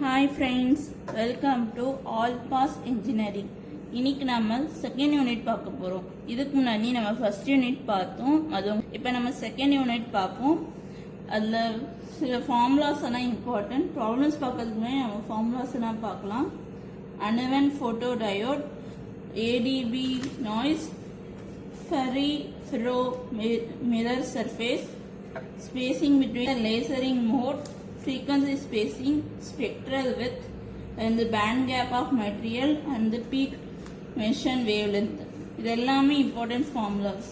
Hi friends, welcome to All Pass Engineering. இன்னைக்கு நம்ம second unit பார்க்க போகிறோம். இதுக்கு முன்னாடி நம்ம ஃபர்ஸ்ட் யூனிட் பார்த்தோம். அதுவும் இப்போ நம்ம செகண்ட் யூனிட் பார்ப்போம். அதில் சில ஃபார்முலாஸ் எல்லாம் இம்பார்ட்டன்ட். ப்ராப்ளம்ஸ் பார்க்கறதுக்கு முன்னாடி நம்ம ஃபார்முலாஸ் எல்லாம் பார்க்கலாம். அனவன் photo diode, ADP noise, ferro mirror surface, spacing between the lasering mode, frequency spacing, spectral width, and the band gap of material and the peak emission wavelength. இது எல்லாமே important formulas.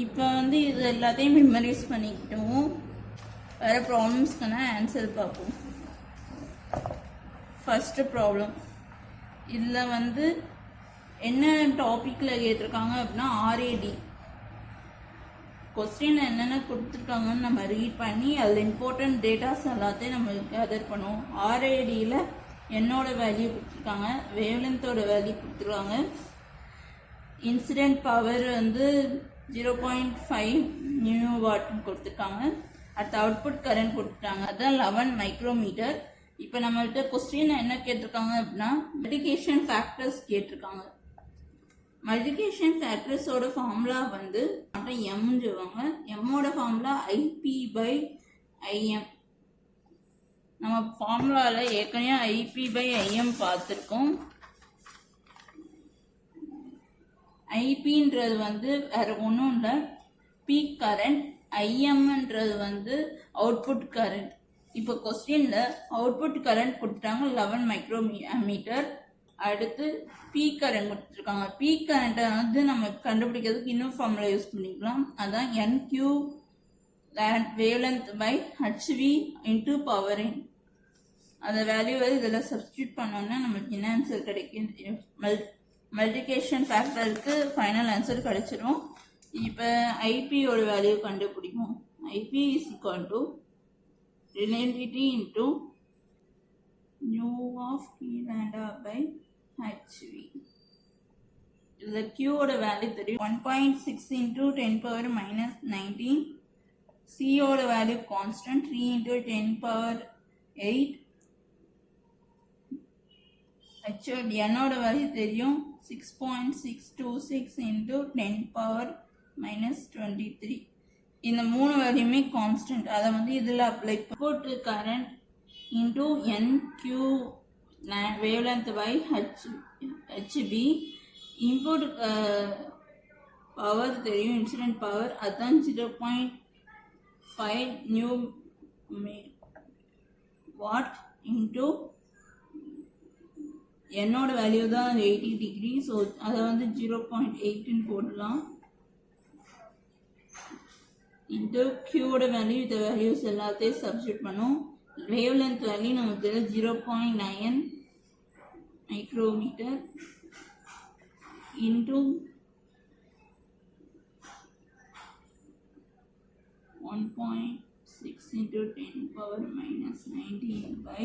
இப்போ இது எல்லாத்தையும் மெமரைஸ் பண்ணிக்கிட்டோம். வேறு ப்ராப்ளம்ஸ்க்கான ஆன்சர் பார்ப்போம். First problem, இதில் என்ன டாப்பிக்கில் கேட்டிருக்காங்க அப்படின்னா ஆர்ஏடி. கொஸ்டின் என்னென்ன கொடுத்துருக்காங்கன்னு நம்ம ரீட் பண்ணி அதில் இம்பார்ட்டன்ட் டேட்டாஸ் எல்லாத்தையும் நம்ம கேதர் பண்ணுவோம். ஆர்ஏடியில் என்னோட வேல்யூ கொடுத்துருக்காங்க, வேவ்லென்த்தோட வேல்யூ கொடுத்துருக்காங்க, இன்சிடென்ட் பவர் 0.5 நியூ வாட்னு கொடுத்துருக்காங்க, அடுத்த அவுட்புட் கரண்ட் கொடுத்துட்டாங்க, அதுதான் 11 மைக்ரோமீட்டர். இப்போ நம்மள்கிட்ட கொஸ்டின் என்ன கேட்டிருக்காங்க அப்படின்னா மல்டிப்ளிகேஷன் ஃபேக்டர்ஸ் கேட்டிருக்காங்க. மல்டிப்ளிகேஷன் ஃபேக்டர்ஸோட ஃபார்முலா எம்னு சொல்லுவாங்க. எம்மோட ஃபார்முலா IP/IM. நம்ம ஃபார்முலாவில் ஏற்கனவே IP/IM பார்த்துருக்கோம். ஐபின்றது வேற ஒன்றும் இல்லை, பீக் கரண்ட். ஐஎம்ன்றது அவுட்புட் கரண்ட். இப்போ கொஸ்டினில் அவுட்புட் கரண்ட் கொடுத்துட்டாங்க 11 மைக்ரோமீட்டர். அடுத்து பீக் கரண்ட் கொடுத்துருக்காங்க. பீக் கரண்ட்டை நம்ம கண்டுபிடிக்கிறதுக்கு இன்னும் ஃபார்முலா யூஸ் பண்ணிக்கலாம். அதான் NQ wavelength by HV into power in. அந்த வேல்யூவை இதில் சப்ஸ்டியூட் பண்ணோன்னா நமக்கு என்ன ஆன்சர் கிடைக்கும்? மல்டிப்ளிகேஷன் ஃபேக்டருக்கு ஃபைனல் ஆன்சர் கிடைச்சிடும். இப்போ ஐபியோட வேல்யூ கண்டுபிடிக்கும். IP is equal to relativity into new of P lambda by HV. இதில் Qோட வேல்யூ தெரியும், 1.6 into 10 power minus 19. Cயோட வேல்யூ கான்ஸ்டன்ட், 3 into 10 power 8. Nோட வேல்யூ தெரியும், 6.626 into 10 power minus 23. இந்த மூணு வேல்யூமே கான்ஸ்டன்ட். அதை இதில் அப்ளை போட்டு current into NQ wavelength by HB. Input power தெரியும், இன்சிடென்ட் பவர், அதுதான் 0.5 நியூ வாட் இன்டூ என்னோட வேல்யூ தான் 80 டிகிரி. ஸோ அதை 0.8ன்னு போடலாம். இன்டூ கியூவோட வேல்யூ, இந்த வேல்யூஸ் எல்லாத்தையும் சப்ஸ்டியூட் பண்ணும். வேவ்லென்த் வேல்யூ நமக்கு 0.9 micrometre into 1.6 into 10 power minus 19 by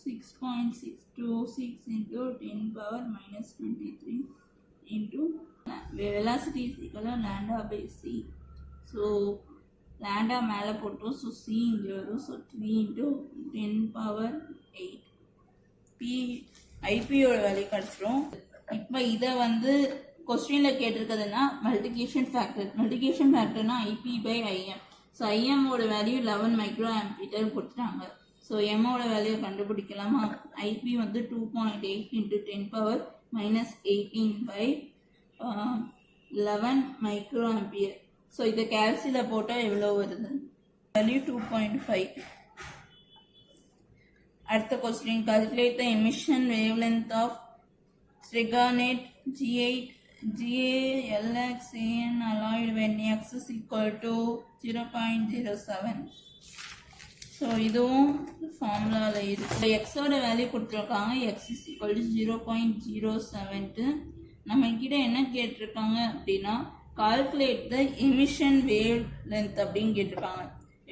6.626 into 10 power minus 23 into velocity is equal to lambda by c. So lambda மேலே போட்டோம், ஸோ c இங்கே வரும். So 3 into 10 power 8. ஐபியோட வேல்யூ கிடச்சிரும். இப்போ இதை கொஸ்டினில் கேட்டிருக்கிறதுனா மல்டிப்ளிகேஷன் ஃபேக்டர். மல்டிப்ளிகேஷன் ஃபேக்டர்னா IP/IM. ஸோ ஐஎம்மோட வேல்யூ 11 மைக்ரோ ஆம்பியர் கொடுத்துட்டாங்க. ஸோ எம்மோட வேல்யூ கண்டுபிடிக்கலாமா? IP 2.8 into 10 power minus 18 by 11 micro ampere. So இதை கேல்சியில் போட்டால் எவ்வளோ வருது? வேல்யூ 2.5. அடுத்த question, calculate the emission wavelength of trigonate G8 GaLXAN alloyed when X is equal to 0.07. So இதுவும் ஃபார்முலாவில் இருக்குது. எக்ஸோட வேல்யூ கொடுத்துருக்காங்க, X is equal to 0.07. நம்ம கிட்ட என்ன கேட்டிருக்காங்க அப்படின்னா calculate the emission wavelength அப்படின்னு கேட்டிருக்காங்க.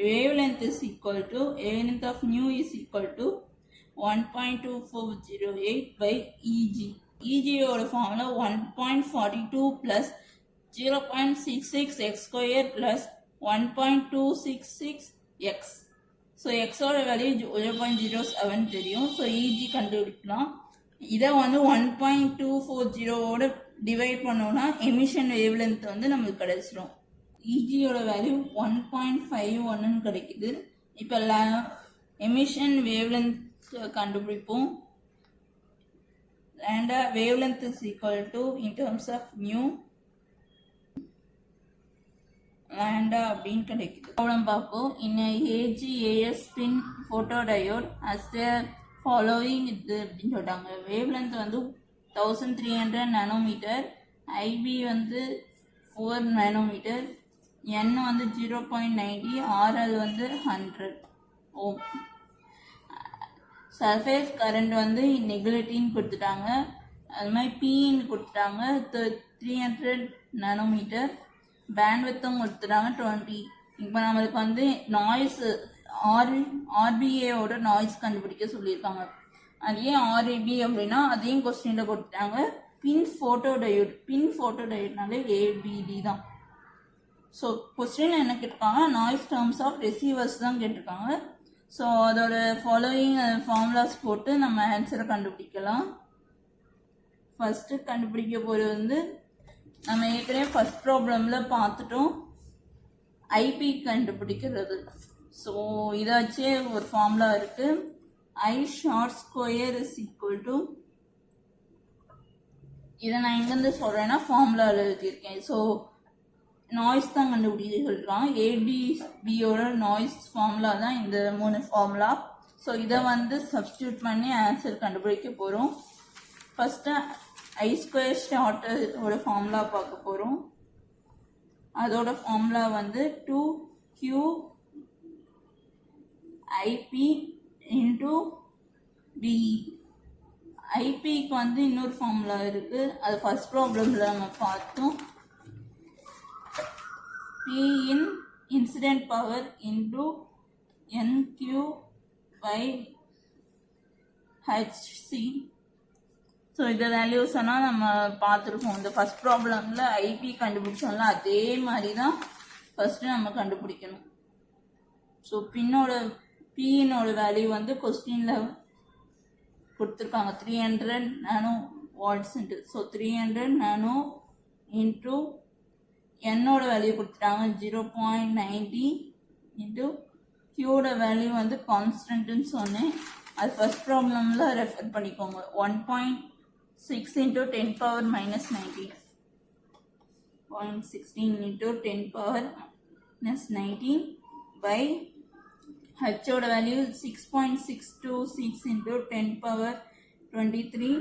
Wavelength is equal to wavelength of new is equal to 1.2408 by EG. EGயோட formula 1.42 plus 0.66 x square plus 1.266 x. So எக்ஸோட வேல்யூ 0.07 தெரியும். ஸோ இஜி கண்டுபிடிக்கலாம். இதை வந்து 1.240 டிவைட் பண்ணோம்னா எமிஷன் வேவ் லென்த் வந்து நமக்கு கிடைச்சிரும். இஜியோட வேல்யூ 1.51 கிடைக்குது. இப்போ எமிஷன் வேவ் லென்த் கண்டுபிடிப்போம். lambda wavelength is equal to in terms of mu lambda அப்படின்னு கிடைக்குது. ப்ராப்ளம் பார்ப்போம். in a AGAS spin photodiode as the following இது அப்படின்னு சொல்லிட்டாங்க. வேவ்லென்த் வந்து 1300 நானோமீட்டர், IB வந்து 4 நானோமீட்டர், N வந்து 0.90, RL வந்து 100 ஓம். சர்ஃபேஸ் கரண்ட் வந்து நெகிலிட்டின்னு கொடுத்துட்டாங்க. அது மாதிரி பின்னு கொடுத்துட்டாங்க 300 நானோமீட்டர், பேண்ட்வித்தும் கொடுத்துட்டாங்க 20. இப்போ நம்மளுக்கு வந்து நாய்ஸ் ஆர்பிஏவோட நாய்ஸ் கண்டுபிடிக்க சொல்லியிருக்காங்க. அது ஏன் ஆர்ஏபி அப்படின்னா அதையும் கொஸ்டினில் கொடுத்துட்டாங்க. பின் ஃபோட்டோடயோட்னாலே ஏபிடி தான். ஸோ கொஸ்டின் என்ன கேட்டிருக்காங்க, நாய்ஸ் டேர்ம்ஸ் ஆஃப் ரிசீவர்ஸ் தான் கேட்டிருக்காங்க. ஸோ அதோட ஃபாலோயிங் ஃபார்முலாஸ் போட்டு நம்ம ஆன்சரை கண்டுபிடிக்கலாம். ஃபஸ்ட்டு கண்டுபிடிக்க போகிறது வந்து நம்ம ஏற்கனவே ஃபஸ்ட் ப்ராப்ளமில் பார்த்துட்டோம், ஐபி கண்டுபிடிக்கிறது. ஸோ இதை வச்சே ஒரு ஃபார்முலா இருக்குது. I short square is equal to, இதை நான் எங்கேருந்து சொல்கிறேன்னா ஃபார்முலாவில் எழுதியிருக்கேன். ஸோ நாய்ஸ் தான் கண்டுபிடிக்க சொல்லிருக்காங்க. ஏடிபியோட நாய்ஸ் ஃபார்முலா தான் இந்த 3 ஃபார்முலா. ஸோ இதை வந்து சப்ஸ்டியூட் பண்ணி ஆன்சர் கண்டுபிடிக்க போகிறோம். ஃபஸ்ட்டு ஐ ஸ்கொயர் ஷார்ட்டோட ஃபார்முலா பார்க்க போகிறோம். அதோட ஃபார்முலா வந்து 2Q ஐபி இன்டூ பிஇ. ஐபிக்கு வந்து இன்னொரு ஃபார்முலா இருக்குது, அது ஃபஸ்ட் ப்ராப்ளமில் நம்ம பார்த்தோம். P in incident power into NQ by HC. So இந்த வேல்யூஸ்னால் நம்ம பார்த்துருக்கோம். இந்த ஃபஸ்ட் ப்ராப்ளமில் ஐபி கண்டுபிடிச்சோம்ல அதே மாதிரி தான் ஃபஸ்ட்டு நம்ம கண்டுபிடிக்கணும். ஸோ பின்னோட வேல்யூ வந்து கொஸ்டினில் கொடுத்துருக்காங்க 300 நானோ வாட்ஸ்ன்ட்டு. ஸோ 300 நானோ இன்ட்டு என்னோட வேல்யூ கொடுத்துட்டாங்க 0.90 இன்ட்டு கியூட வேல்யூ வந்து கான்ஸ்டன்ட்னு சொன்னேன். அது ஃபஸ்ட் ப்ராப்ளமில் ரெஃபர் பண்ணிக்கோங்க. 1.6 into 10 power minus 19, 0.16 into 10 power minus 19 by ஹச்சோட வேல்யூ 6.626 இன்ட்டு 10 பவர் 23,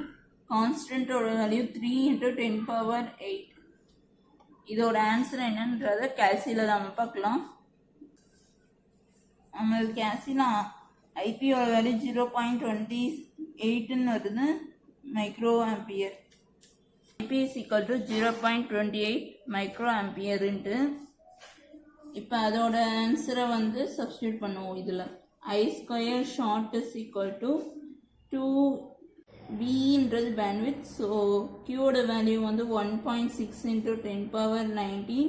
கான்ஸ்டன்ட்டோட வேல்யூ 3 இன்ட்டு 10 பவர் 8. இதோட ஆன்சர் என்னன்றதை கேல்சியில் நம்ம பார்க்கலாம். நம்மளுக்கு கேல்சியில் ஐபியோட வேல்யூ 0.28 வருது micro ampere. IP is equal to 0.28 micro ஆம்பியர்ன்ட்டு. இப்போ அதோட ஆன்சரை வந்து சப்ஸ்டியூட் பண்ணுவோம். இதில் I square short is equal to 2Bன்றது பேண்ட்வித். ஸோ கியூவோட வேல்யூ வந்து 1.6 இன்ட்டு 10 பவர் 19.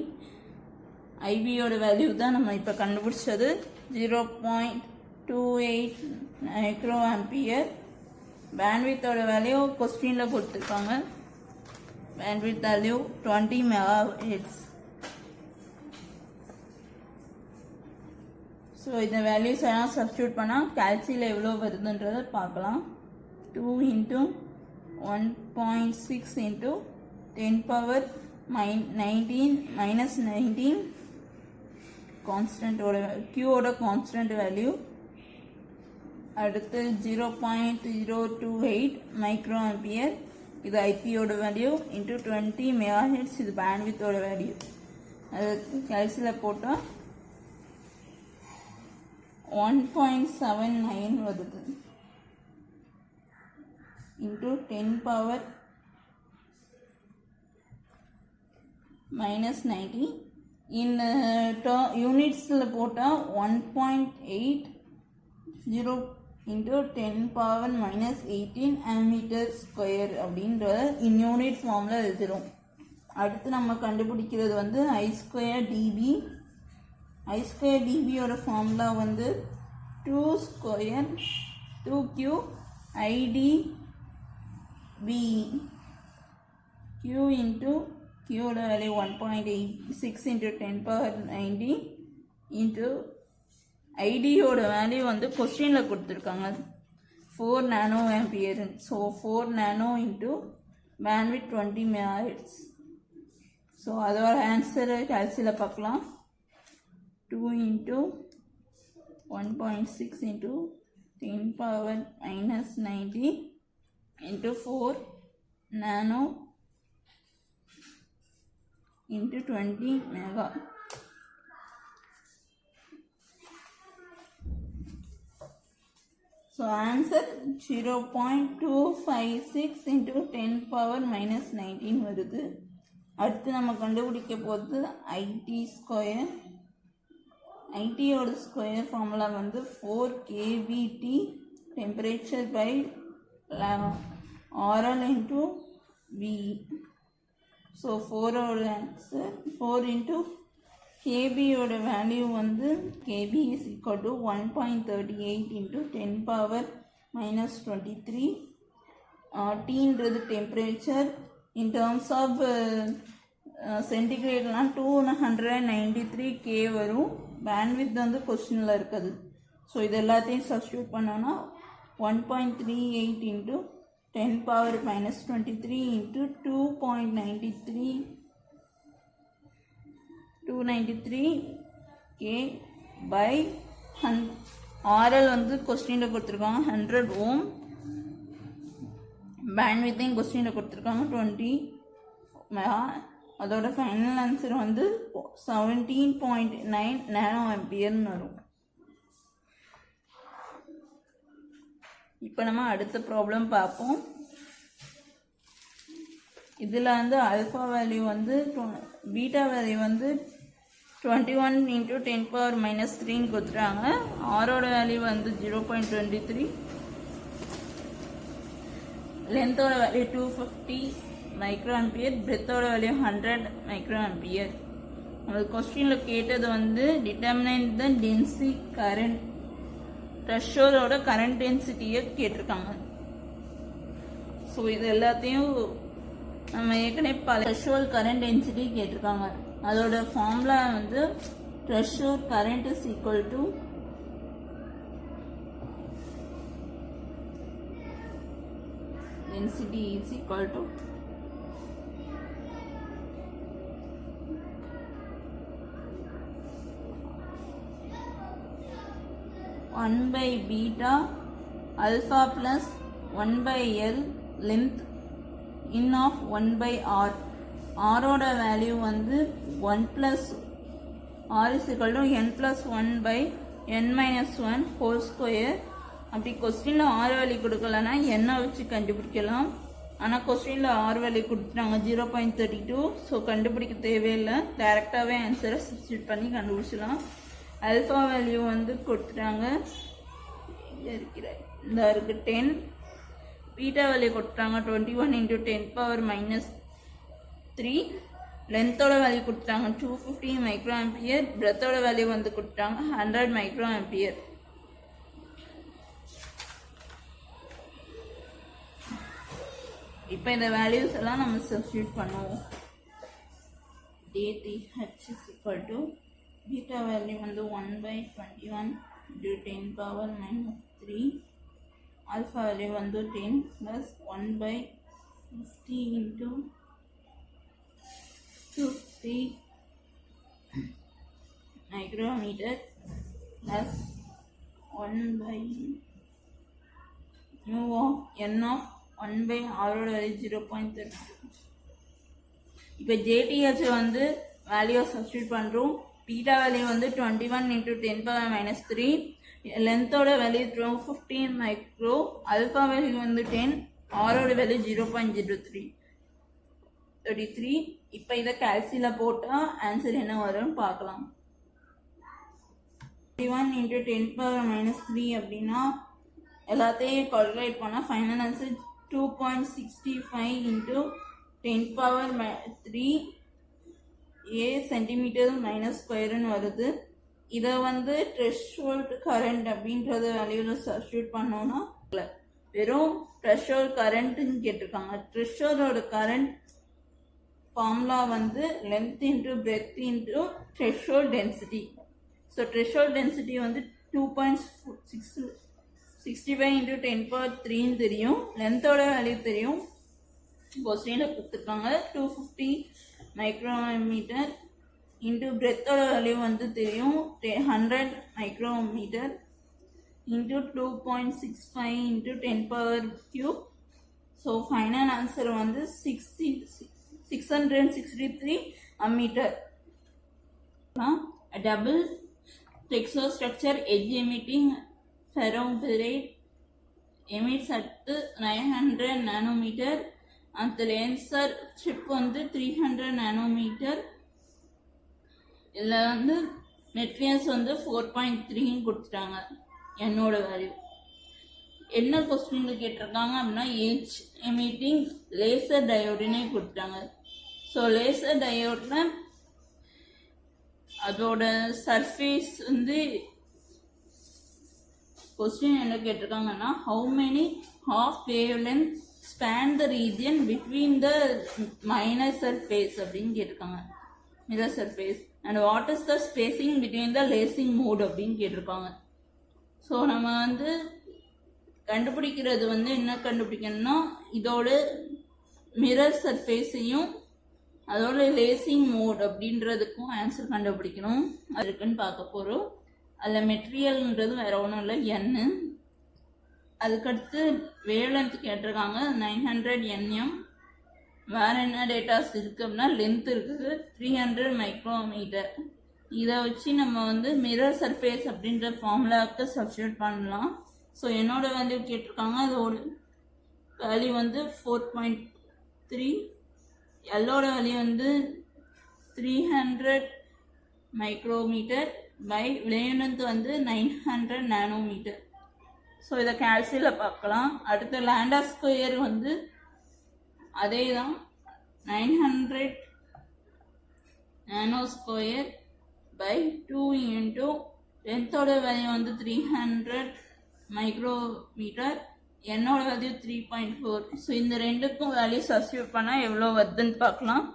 ஐபியோட வேல்யூ தான் நம்ம இப்போ கண்டுபிடிச்சது 0.28 மைக்ரோ ஆம்பியர். பேண்ட்வித்தோட வேல்யூ கொஸ்டினில் கொடுத்துருக்காங்க. Bandwidth value 20 megahertz. ஸோ இந்த வேல்யூஸ் எல்லாம் சப்ஸ்டியூட் பண்ணால் கேல்சியில் எவ்வளோ வருதுன்றதை பார்க்கலாம். 2 into 1.6 into 10 power 19 minus 19 constant ஓட Q ஓட constant value. அடுத்து 0.028 மைக்ரோ ஆம்பியர். இது ஐபியோட வேல்யூ இன்ட்டு 20 மெகாஹெர்ட்ஸ். இது பேண்ட்வித்தோட வேல்யூ. அது கேல்சியில் போட்டால் 1.79 வருது into 10 power minus 90. In units போட்டால் 1.80 into 10 power minus 18 ammeter square அப்படின்ற இன் யூனிட் ஃபார்மில் எழுதுகிறோம். அடுத்து நம்ம கண்டுபிடிக்கிறது வந்து ஐ ஸ்கொயர் டிபி. ஐ ஸ்கொயர் டிபியோட ஃபார்முலா வந்து 2 square 2q id b q into q ஓட value 1.86 into 10 power 90 into id ஓட வேல்யூ வந்து கொஸ்டினில் கொடுத்துருக்காங்க 4 நானோ ஆம்பியர். ஸோ 4 நானோ இன்ட்டு பேண்ட்வித் 20 மெகாஹெர்ட்ஸ். ஸோ அதோட ஆன்சரை கால்சியில் பார்க்கலாம். 2 into 1.6 into 10 power minus 90 into 4 nano into 20 mega. So answer 0.256 into 10 power minus 19 வருது. அடுத்து நம்ம கண்டுபிடிக்க போகிறது IT ஸ்கொயர். ஐடியோட ஸ்கொயர் ஃபார்முலா வந்து 4 kBT temperature by RL into V. So 4ஓட ஆன்சர் 4 into kBயோட வேல்யூ வந்து kB is equal to 1.38 into 10 power minus 23. Tன்றது டெம்பரேச்சர். இன் டேர்ம்ஸ் ஆஃப் சென்டிகிரேட்லாம் 293 K வரும். பேண்ட்வித் வந்து கொஸ்டினில் இருக்குது. ஸோ இது எல்லாத்தையும் சப்ஸ்டியூட் பண்ணோன்னா 1.38 into 10 power minus 23 into 293 K by RL வந்து கொஸ்டினில் கொடுத்துருக்காங்க 100 ohm. பேண்ட்வித்தையும் கொஸ்டினில் கொடுத்துருக்காங்க 20 மெகா. அதோட ஃபைனல் ஆன்சர் வந்து 17.9 நானோ ஆம்பியர்னு வரும். இப்போ நம்ம அடுத்த ப்ராப்ளம் பார்ப்போம். இதில் வந்து ஆல்ஃபா வேல்யூ வந்து பீட்டா வேல்யூ வந்து 21 into 10 power minus 3ன்னு கொடுத்துட்டாங்க. ஆரோட வேல்யூ வந்து 0.23. லென்த்தோட வேல்யூ 250 மைக்ரோ ஆம்பியர். பிரெத்தோட வேல்யூ 100 மைக்ரோ ஆம்பியர். உங்களுக்கு கொஸ்டினில் கேட்டது வந்து டிட்டர்மினேட் த டென்சிட்டி கரண்ட் த்ரெஷோல்டோட கரண்ட் டென்சிட்டியை கேட்டிருக்காங்க. ஸோ இது எல்லாத்தையும் நம்ம ஏற்கனவே பல த்ரெஷோல்ட் கரண்ட் டென்சிட்டி கேட்டிருக்காங்க. அதோட ஃபார்முலா வந்து threshold current is equal to density is equal to one by beta alpha plus 1 by L length in of 1 by R. R ஓட வேல்யூ வந்து 1 plus R is equal to n plus 1 by n minus 1 whole square. அப்படி கொஸ்டினில் R value கொடுக்கலன்னா என்ன வச்சு கண்டுபிடிக்கலாம். ஆனால் கொஸ்டினில் ஆர் வேல்யூ கொடுத்துட்டாங்க 0.32. ஸோ கண்டுபிடிக்க தேவையில்லை, டைரெக்டாகவே ஆன்சரை சப்ஸ்டியூட் பண்ணி கண்டுபிடிச்சலாம். ஆல்ஃபா வேல்யூ வந்து கொடுத்துட்டாங்க, இந்த இருக்குது 10. பீட்டா வேல்யூ கொடுத்துட்டாங்க 21 into 10 power minus 3. லென்த்தோட வேல்யூ கொடுத்துட்டாங்க 250 மைக்ரோ ஆம்பியர். பிரெத்தோட வேல்யூ வந்து கொடுத்துட்டாங்க 100 மைக்ரோ ஆம்பியர். இப்போ இந்த வேல்யூஸ் எல்லாம் நம்ம சப்ஸ்டியூட் பண்ணுவோம். DTH is equal to beta value வந்து 1 by 21 into 10 power minus 3. Alpha value வந்து 10 plus 1 by 50 into 250 micrometer plus 1 by mu of n of 1 by R ஓட வேல்யூ 0.32. இப்போ JTH வந்து வேல்யூ சப்ஸ்டியூட் பண்ணுறோம். பீட்டா வேல்யூ வந்து 21 into 10 power minus 3. லென்த்தோட value 250 micro. Alpha value வந்து 10. ஆரோட value 0.033. இப்போ இதை கால்சியில் போட்டால் ஆன்சர் என்ன வரும்னு பார்க்கலாம். 21 into 10 power minus 3 அப்படின்னா எல்லாத்தையும் கால்குலேட் பண்ணால் final answer 2.65 into 10 power 3 A centimetre minus ஸ்கொயர்னு வருது. இதை வந்து த்ரெஷ்ஹோல்ட் கரண்ட் அப்படின்றது வேல்யூவில் சப்ஸ்டியூட் பண்ணோன்னா வெறும் த்ரெஷ்ஹோல்ட் கரண்ட்டுன்னு கேட்டிருக்காங்க. த்ரெஷ்ஹோல்டோட கரண்ட் ஃபார்முலா வந்து length into breadth into threshold density. So threshold density வந்து 2.65 இன்ட்டு 10³ தெரியும். லென்த்தோட வேல்யூ தெரியும், கொஸ்டினில் கொடுத்துருக்காங்க 250 மைக்ரோமீட்டர் இன்ட்டு பிரெத்தோட வேல்யூ வந்து தெரியும் 100 micrometre into 2.65 into 10³ so final answer வந்து 663 மீட்டர். டபுள் டெக்ஸோஸ்ட்ரக்சர் edge emitting ferromethorite emits at 900 nanometer and the laser chip வந்து 300 nanometer. இதில் வந்து மெட்ரியன்ஸ் வந்து 4.3 கொடுத்துட்டாங்க. என்னோட வேல்யூ என்ன கொஸ்டினில் கேட்டிருக்காங்க அப்படின்னா எட்ஜ் எமிட்டிங் லேசர் டயோடுனே கொடுத்துட்டாங்க. ஸோ லேசர் டயோடில் அதோட சர்ஃபேஸ் வந்து கொஸ்டின் என்ன கேட்டிருக்காங்கன்னா how many half wavelength span the region between the minor surface அப்படின்னு கேட்டிருக்காங்க, mirror surface, and what is the spacing between the lasing mode அப்படின்னு கேட்டிருக்காங்க. ஸோ நம்ம வந்து கண்டுபிடிக்கிறது வந்து என்ன கண்டுபிடிக்கணும்னா இதோட மிரர் சர்ஃபேஸையும் அதோட லேசிங் மோட் அப்படின்றதுக்கும் ஆன்சர் கண்டுபிடிக்கணும். அதுக்குன்னு பார்க்க போகிறோம். அதில் மெட்டீரியல்ன்றது வேறு ஒன்றும் இல்லை, எண்ணு. அதுக்கடுத்து வேவ் லென்த் கேட்டிருக்காங்க 900 nm. வேறு என்ன டேட்டாஸ் இருக்குது அப்படின்னா லென்த் இருக்குது 300 மைக்ரோமீட்டர். இதை வச்சு நம்ம வந்து மிரர் சர்ஃபேஸ் அப்படின்ற ஃபார்முலாவுக்கு சப்ஸ்டியூட் பண்ணலாம். ஸோ என்னோட வேல்யூ கேட்டிருக்காங்க, அதோட வேல்யூ வந்து 4.3. எல்லோட வேல்யூ வந்து 300 மைக்ரோமீட்டர் பை வேவ்லென்த் வந்து 900 நானோமீட்டர். ஸோ இதை கால்சியில் பார்க்கலாம். அடுத்து லாம்டா ஸ்கொயர் வந்து அதே தான் 900 நானோ ஸ்கொயர் பை 2 இன்ட்டு லென்த்தோட வேல்யூ வந்து 300 மைக்ரோமீட்டர், என்னோட வேல்யூ 3.4. ஸோ இந்த ரெண்டுக்கும் வேல்யூ சப்ஸ்டியூட் பண்ணால் எவ்வளோ வருதுன்னு பார்க்கலாம்.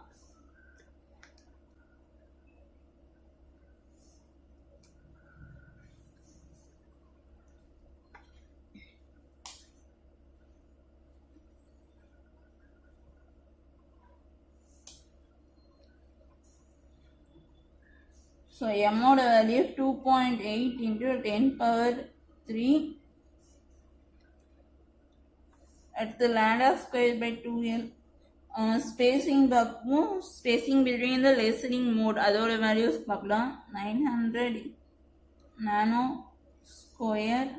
ஸோ எம்மோட வேல்யூ 2.8 இன்ட்டு 10⁻3. அடுத்து lambda square by 2l. Spacing பார்ப்போம். Spacing between the lasing mode அதோட வேல்யூஸ் பார்க்கலாம். 900 nano square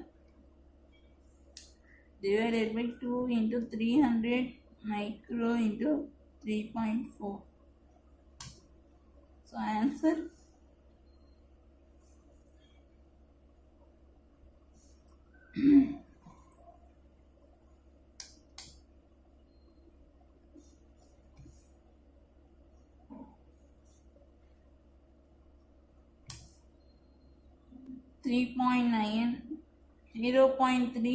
divided by 2 into 300 micro into 3.4. So answer 3.9 0.3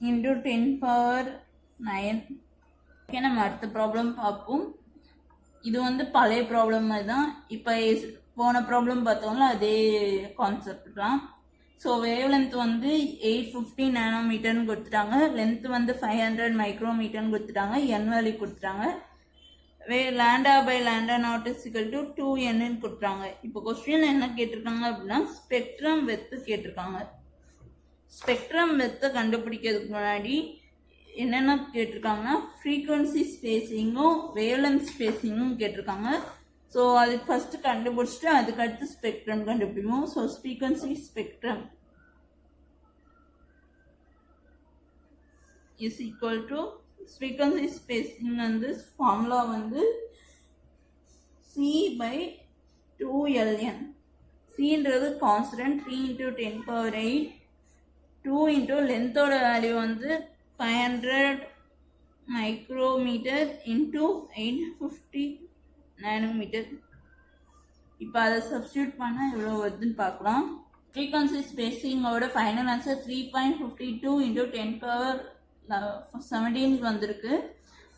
into 10⁻9. Okay, நம்ம அடுத்த ப்ராப்ளம் பார்ப்போம். இது வந்து பழைய ப்ராப்ளம் மாதிரி தான். இப்போ போன ப்ராப்ளம் பார்த்தோம்ல அதே கான்செப்ட் தான். ஸோ வேவ் லென்த் வந்து 850 நானோமீட்டர்னு கொடுத்துட்டாங்க, லென்த் வந்து 500 மைக்ரோமீட்டர்னு கொடுத்துட்டாங்க, என் வேல்யூ கொடுத்துட்டாங்க. Lambda by lambda naught is equal to 2n கொடுத்துட்டாங்க. இப்போ கொஸ்டின் என்ன கேட்டிருக்காங்க அப்படின்னா ஸ்பெக்ட்ரம் வெத்து கேட்டிருக்காங்க. ஸ்பெக்ட்ரம் வெத்தை கண்டுபிடிக்கிறதுக்கு முன்னாடி என்னென்ன கேட்டிருக்காங்கன்னா ஃப்ரீக்வன்சி ஸ்பேசிங்கும் வேவ்லென்த் ஸ்பேசிங்கும் கேட்டிருக்காங்க. ஸோ அதுக்கு ஃபஸ்ட்டு கண்டுபிடிச்சிட்டு அதுக்கடுத்து ஸ்பெக்ட்ரம் கண்டுபிடிப்போம். So frequency spectrum is equal to frequency spacing வந்து ஃபார்முலா வந்து C/2ln. சின்றது கான்ஸ்டன்ட் 3 இன்ட்டு 10⁻8. 2 இன்ட்டு லென்த்தோட வேல்யூ வந்து 500 மைக்ரோமீட்டர் இன்ட்டு 850 நானோமீட்டர். இப்போ அதை சப்ஸ்டியூட் பண்ணால் எவ்வளோ வருதுன்னு பார்க்கலாம். ஃப்ரீக்வன்சி ஸ்பேஸிங்கோட ஃபைனல் ஆன்சர் 3.52 × 10⁻17 வந்திருக்கு.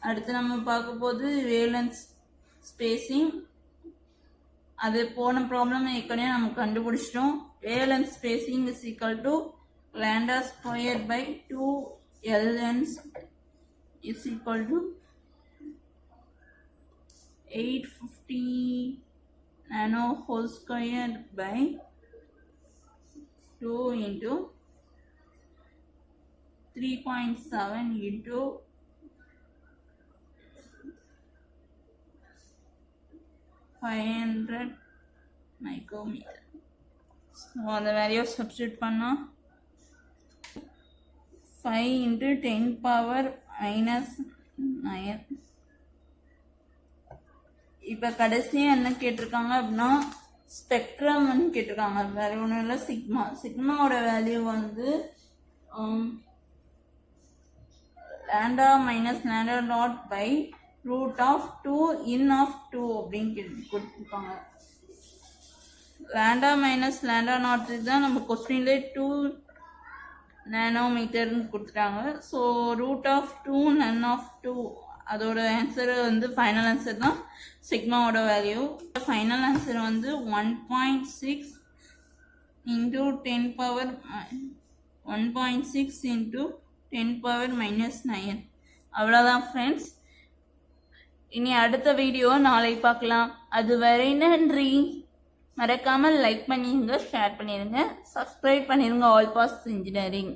அடுத்து நம்ம பார்க்க போது வேலன்ஸ் ஸ்பேஸிங். அது போன ப்ராப்ளம் ஏற்கனவே நம்ம கண்டுபிடிச்சிட்டோம். Valence spacing is equal to λ²/2ln is equal to 850 nano whole square by 2 into 3.7 into 500 micrometer. So the value substitute பண்ணா 5 × 10⁻⁹. இப்போ கடைசியாக என்ன கேட்டிருக்காங்க அப்படின்னா ஸ்பெக்ட்ரம்னு கேட்டிருக்காங்க. வேற ஒன்றும் இல்லை, சிக்மாவோட வேல்யூ வந்து λ-λ0/√2 in of 2 அப்படின்னு கொடுத்துருக்காங்க. λ-λ0 தான் நம்ம கொஸ்டின்லே 2 நானோமீட்டர்னு கொடுத்துட்டாங்க. ஸோ √2 none of 2 அதோட ஆன்சர் வந்து ஃபைனல் ஆன்சர் தான் சிக்மாவோட வேல்யூ. ஃபைனல் ஆன்சர் வந்து 1.6 × 10⁻⁹ அவ்வளோதான் ஃப்ரெண்ட்ஸ். இனி அடுத்த வீடியோ நாளை பார்க்கலாம். அதுவரை நன்றி. மறக்காமல் லைக் பண்ணிடுங்க, ஷேர் பண்ணிடுங்க, சப்ஸ்கிரைப் பண்ணிடுங்க ஆல் பாஸ் இன்ஜினியரிங்.